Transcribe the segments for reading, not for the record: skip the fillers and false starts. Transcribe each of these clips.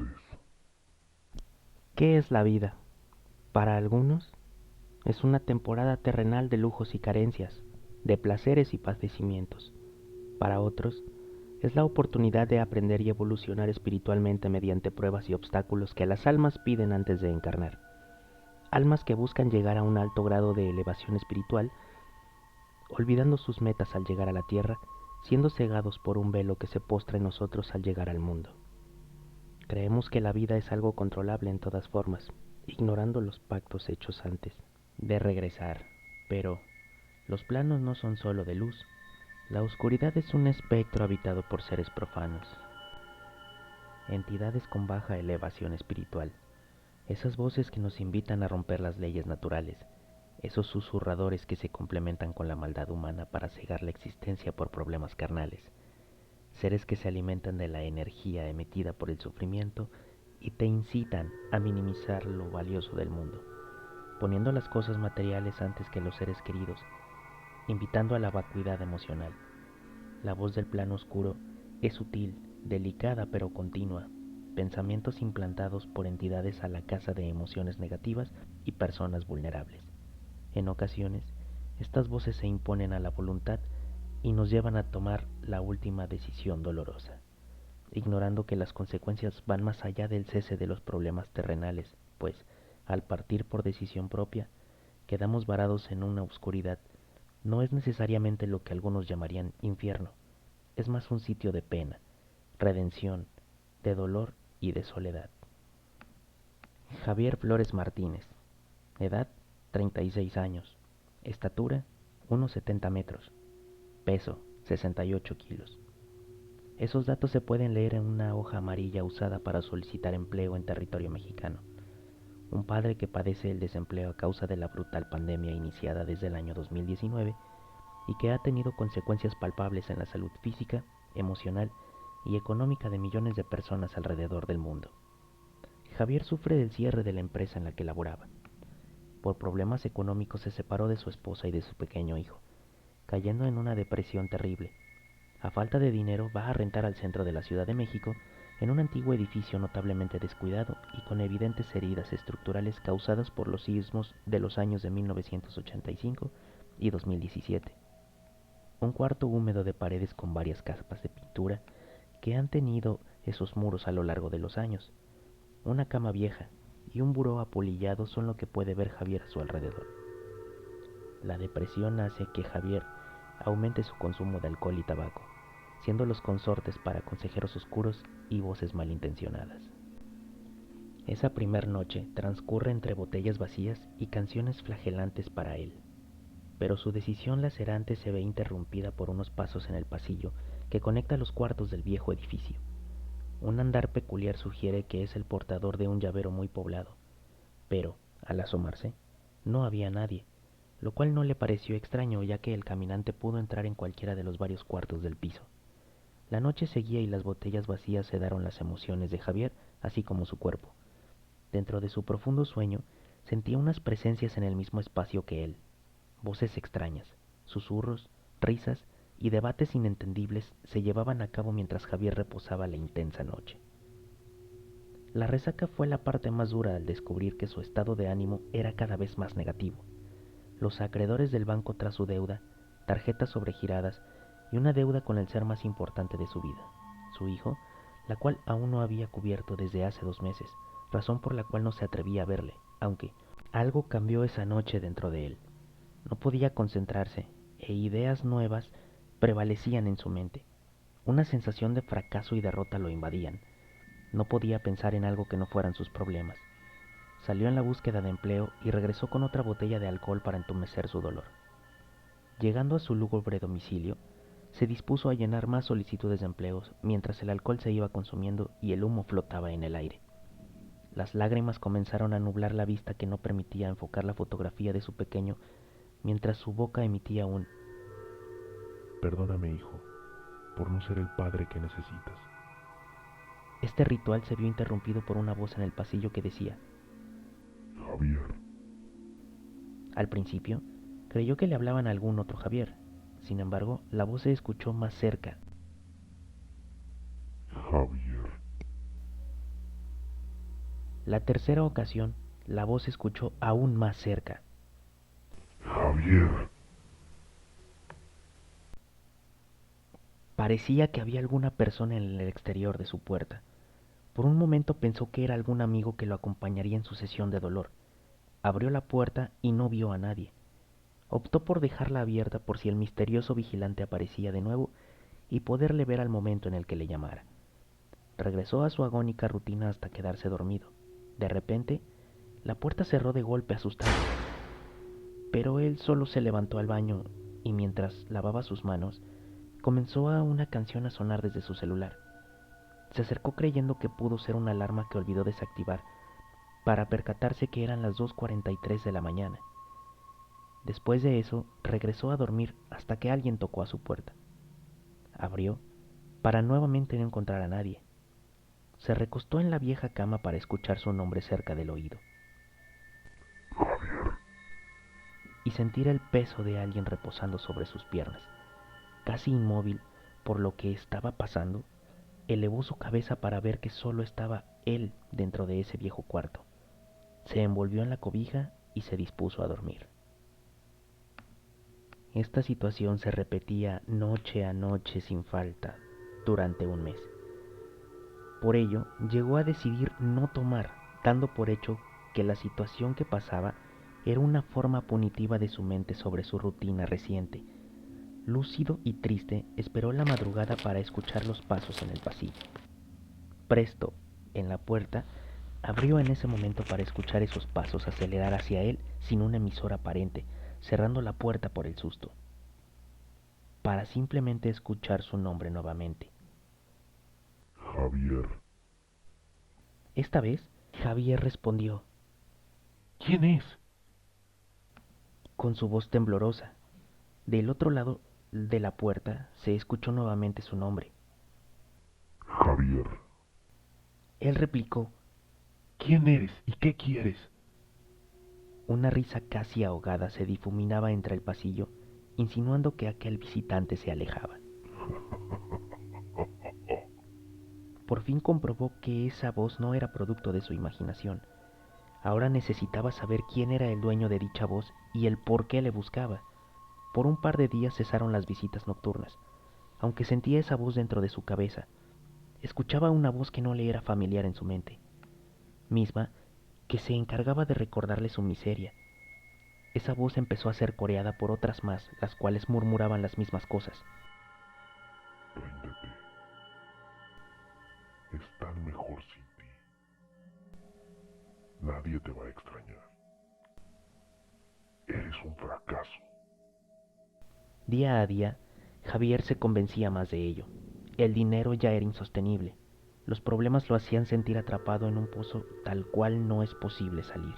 voces. ¿Qué es la vida? Para algunos, es una temporada terrenal de lujos y carencias, de placeres y padecimientos. Para otros, es la oportunidad de aprender y evolucionar espiritualmente mediante pruebas y obstáculos que las almas piden antes de encarnar. Almas que buscan llegar a un alto grado de elevación espiritual, olvidando sus metas al llegar a la tierra, siendo cegados por un velo que se postra en nosotros al llegar al mundo. Creemos que la vida es algo controlable en todas formas, ignorando los pactos hechos antes de regresar. Pero los planos no son solo de luz. La oscuridad es un espectro habitado por seres profanos, entidades con baja elevación espiritual, esas voces que nos invitan a romper las leyes naturales, esos susurradores que se complementan con la maldad humana para cegar la existencia por problemas carnales, seres que se alimentan de la energía emitida por el sufrimiento y te incitan a minimizar lo valioso del mundo, poniendo las cosas materiales antes que los seres queridos, invitando a la vacuidad emocional. La voz del plano oscuro es sutil, delicada pero continua, pensamientos implantados por entidades a la caza de emociones negativas y personas vulnerables. En ocasiones, estas voces se imponen a la voluntad y nos llevan a tomar la última decisión dolorosa, ignorando que las consecuencias van más allá del cese de los problemas terrenales, pues, al partir por decisión propia, quedamos varados en una oscuridad. No es necesariamente lo que algunos llamarían infierno, es más un sitio de pena, redención, de dolor y de soledad. Javier Flores Martínez, edad 36 años, estatura 1,70 metros, peso 68 kilos. Esos datos se pueden leer en una hoja amarilla usada para solicitar empleo en territorio mexicano. Un padre que padece el desempleo a causa de la brutal pandemia iniciada desde el año 2019 y que ha tenido consecuencias palpables en la salud física, emocional y económica de millones de personas alrededor del mundo. Javier sufre del cierre de la empresa en la que laboraba. Por problemas económicos se separó de su esposa y de su pequeño hijo, cayendo en una depresión terrible. A falta de dinero va a rentar al centro de la Ciudad de México, en un antiguo edificio notablemente descuidado y con evidentes heridas estructurales causadas por los sismos de los años de 1985 y 2017. Un cuarto húmedo de paredes con varias capas de pintura que han tenido esos muros a lo largo de los años, una cama vieja y un buró apolillado son lo que puede ver Javier a su alrededor. La depresión hace que Javier aumente su consumo de alcohol y tabaco, siendo los consortes para consejeros oscuros y voces malintencionadas. Esa primer noche transcurre entre botellas vacías y canciones flagelantes para él, pero su decisión lacerante se ve interrumpida por unos pasos en el pasillo que conecta los cuartos del viejo edificio. Un andar peculiar sugiere que es el portador de un llavero muy poblado, pero, al asomarse, no había nadie, lo cual no le pareció extraño ya que el caminante pudo entrar en cualquiera de los varios cuartos del piso. La noche seguía y las botellas vacías sedaron las emociones de Javier, así como su cuerpo. Dentro de su profundo sueño, sentía unas presencias en el mismo espacio que él, voces extrañas, susurros, risas y debates inentendibles se llevaban a cabo mientras Javier reposaba la intensa noche. La resaca fue la parte más dura al descubrir que su estado de ánimo era cada vez más negativo. Los acreedores del banco tras su deuda, tarjetas sobregiradas y una deuda con el ser más importante de su vida, su hijo, la cual aún no había cubierto desde hace 2 meses, razón por la cual no se atrevía a verle, aunque algo cambió esa noche dentro de él. No podía concentrarse e ideas nuevas prevalecían en su mente. Una sensación de fracaso y derrota lo invadían. No podía pensar en algo que no fueran sus problemas. Salió en la búsqueda de empleo y regresó con otra botella de alcohol para entumecer su dolor. Llegando a su lúgubre domicilio, se dispuso a llenar más solicitudes de empleos mientras el alcohol se iba consumiendo y el humo flotaba en el aire. Las lágrimas comenzaron a nublar la vista que no permitía enfocar la fotografía de su pequeño mientras su boca emitía un Perdóname, hijo, por no ser el padre que necesitas. Este ritual se vio interrumpido por una voz en el pasillo que decía, Javier, al principio, creyó que le hablaban a algún otro Javier. Sin embargo, la voz se escuchó más cerca. Javier. La tercera ocasión, la voz se escuchó aún más cerca. Javier. Parecía que había alguna persona en el exterior de su puerta. Por un momento pensó que era algún amigo que lo acompañaría en su sesión de dolor. Abrió la puerta y no vio a nadie. Optó por dejarla abierta por si el misterioso vigilante aparecía de nuevo y poderle ver al momento en el que le llamara. Regresó a su agónica rutina hasta quedarse dormido. De repente, la puerta cerró de golpe asustado, pero él solo se levantó al baño y mientras lavaba sus manos, comenzó a una canción a sonar desde su celular. Se acercó creyendo que pudo ser una alarma que olvidó desactivar, para percatarse que eran las 2:43 de la mañana. Después de eso, regresó a dormir hasta que alguien tocó a su puerta. Abrió, para nuevamente no encontrar a nadie. Se recostó en la vieja cama para escuchar su nombre cerca del oído Javier. y sentir el peso de alguien reposando sobre sus piernas. Casi inmóvil por lo que estaba pasando, elevó su cabeza para ver que solo estaba él dentro de ese viejo cuarto. Se envolvió en la cobija y se dispuso a dormir. Esta situación se repetía noche a noche sin falta durante un mes. Por ello, llegó a decidir no tomar, dando por hecho que la situación que pasaba era una forma punitiva de su mente sobre su rutina reciente. Lúcido y triste, esperó la madrugada para escuchar los pasos en el pasillo. Presto, en la puerta, abrió en ese momento para escuchar esos pasos acelerar hacia él sin un emisor aparente, cerrando la puerta por el susto, para simplemente escuchar su nombre nuevamente. Javier. Esta vez, Javier respondió, ¿Quién es? con su voz temblorosa. Del otro lado de la puerta se escuchó nuevamente su nombre. Javier. Él replicó, ¿Quién eres y qué quieres? una risa casi ahogada se difuminaba entre el pasillo, insinuando que aquel visitante se alejaba. Por fin comprobó que esa voz no era producto de su imaginación. Ahora necesitaba saber quién era el dueño de dicha voz y el por qué le buscaba. Por un par de días cesaron las visitas nocturnas, aunque sentía esa voz dentro de su cabeza. Escuchaba una voz que no le era familiar en su mente, misma que se encargaba de recordarle su miseria. Esa voz empezó a ser coreada por otras más, las cuales murmuraban las mismas cosas. Ríndete. Están mejor sin ti. Nadie te va a extrañar. Eres un fracaso. Día a día, Javier se convencía más de ello. El dinero ya era insostenible. Los problemas lo hacían sentir atrapado en un pozo tal cual no es posible salir.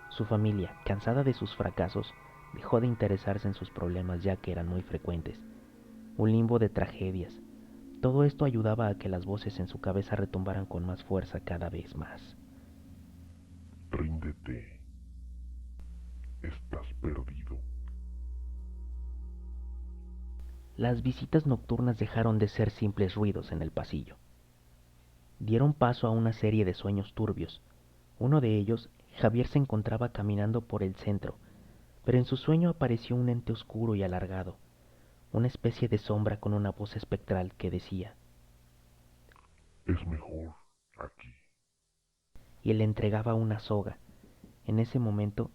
Su familia, cansada de sus fracasos, dejó de interesarse en sus problemas ya que eran muy frecuentes. Un limbo de tragedias. Todo esto ayudaba a que las voces en su cabeza retumbaran con más fuerza cada vez más. Ríndete. Estás perdido. Las visitas nocturnas dejaron de ser simples ruidos en el pasillo. Dieron paso a una serie de sueños turbios. Uno de ellos, Javier se encontraba caminando por el centro, pero en su sueño apareció un ente oscuro y alargado, una especie de sombra con una voz espectral que decía, Es mejor aquí. y le entregaba una soga. En ese momento,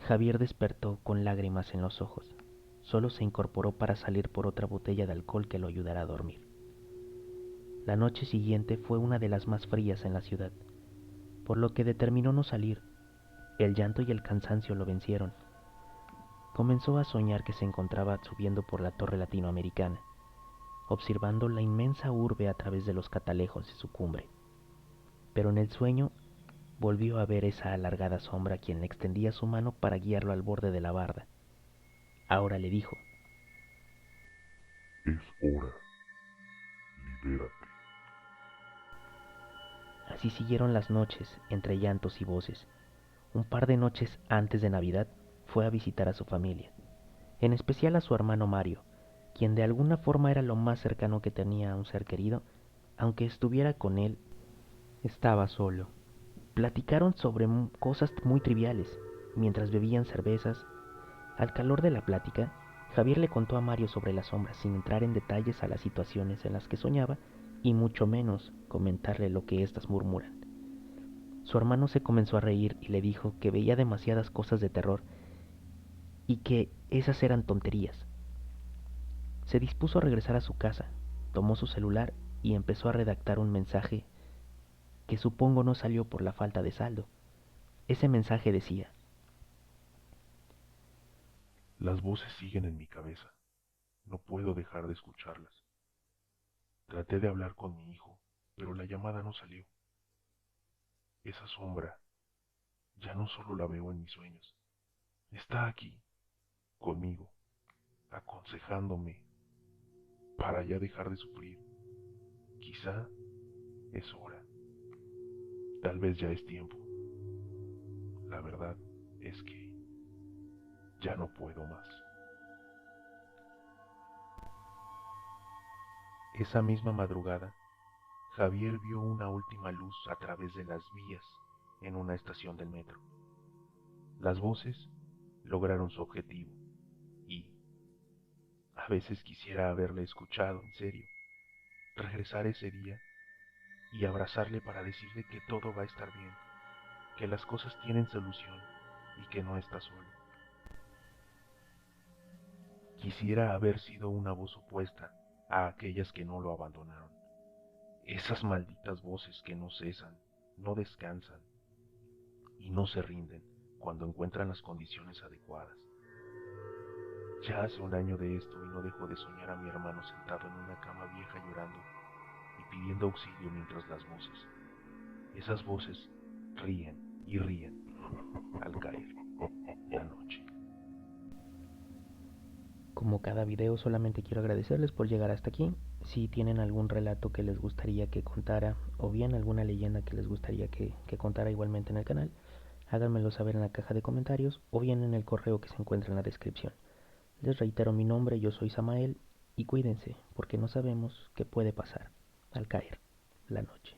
Javier despertó con lágrimas en los ojos. Solo se incorporó para salir por otra botella de alcohol que lo ayudara a dormir. La noche siguiente fue una de las más frías en la ciudad, por lo que determinó no salir. El llanto y el cansancio lo vencieron. Comenzó a soñar que se encontraba subiendo por la torre latinoamericana, observando la inmensa urbe a través de los catalejos de su cumbre. Pero en el sueño volvió a ver esa alargada sombra quien le extendía su mano para guiarlo al borde de la barda. Ahora le dijo, Es hora. Libérate. así siguieron las noches entre llantos y voces. Un par de noches antes de Navidad fue a visitar a su familia, en especial a su hermano Mario, quien de alguna forma era lo más cercano que tenía a un ser querido, aunque estuviera con él, estaba solo. Platicaron sobre cosas muy triviales, mientras bebían cervezas. Al calor de la plática, Javier le contó a Mario sobre las sombras, sin entrar en detalles a las situaciones en las que soñaba, y mucho menos comentarle lo que éstas murmuran. Su hermano se comenzó a reír y le dijo que veía demasiadas cosas de terror y que esas eran tonterías. Se dispuso a regresar a su casa, tomó su celular y empezó a redactar un mensaje que supongo no salió por la falta de saldo. Ese mensaje decía: Las voces siguen en mi cabeza. No puedo dejar de escucharlas. Traté de hablar con mi hijo, pero la llamada no salió. Esa sombra ya no solo la veo en mis sueños. Está aquí, conmigo, aconsejándome para ya dejar de sufrir. Quizá es hora. Tal vez ya es tiempo. La verdad es que ya no puedo más. Esa misma madrugada, Javier vio una última luz a través de las vías en una estación del metro. Las voces lograron su objetivo y a veces quisiera haberle escuchado en serio, regresar ese día y abrazarle para decirle que todo va a estar bien, que las cosas tienen solución y que no está solo. Quisiera haber sido una voz opuesta a aquellas que no lo abandonaron. Esas malditas voces que no cesan, no descansan y no se rinden cuando encuentran las condiciones adecuadas. Ya hace un año de esto y no dejo de soñar a mi hermano sentado en una cama vieja llorando y pidiendo auxilio mientras las voces, esas voces, ríen y ríen al caer la noche. Como cada video, solamente quiero agradecerles por llegar hasta aquí. Si tienen algún relato que les gustaría que contara, o bien alguna leyenda que les gustaría que contara igualmente en el canal, háganmelo saber en la caja de comentarios o bien en el correo que se encuentra en la descripción. Les reitero mi nombre, yo soy Samael, y cuídense, porque no sabemos qué puede pasar al caer la noche.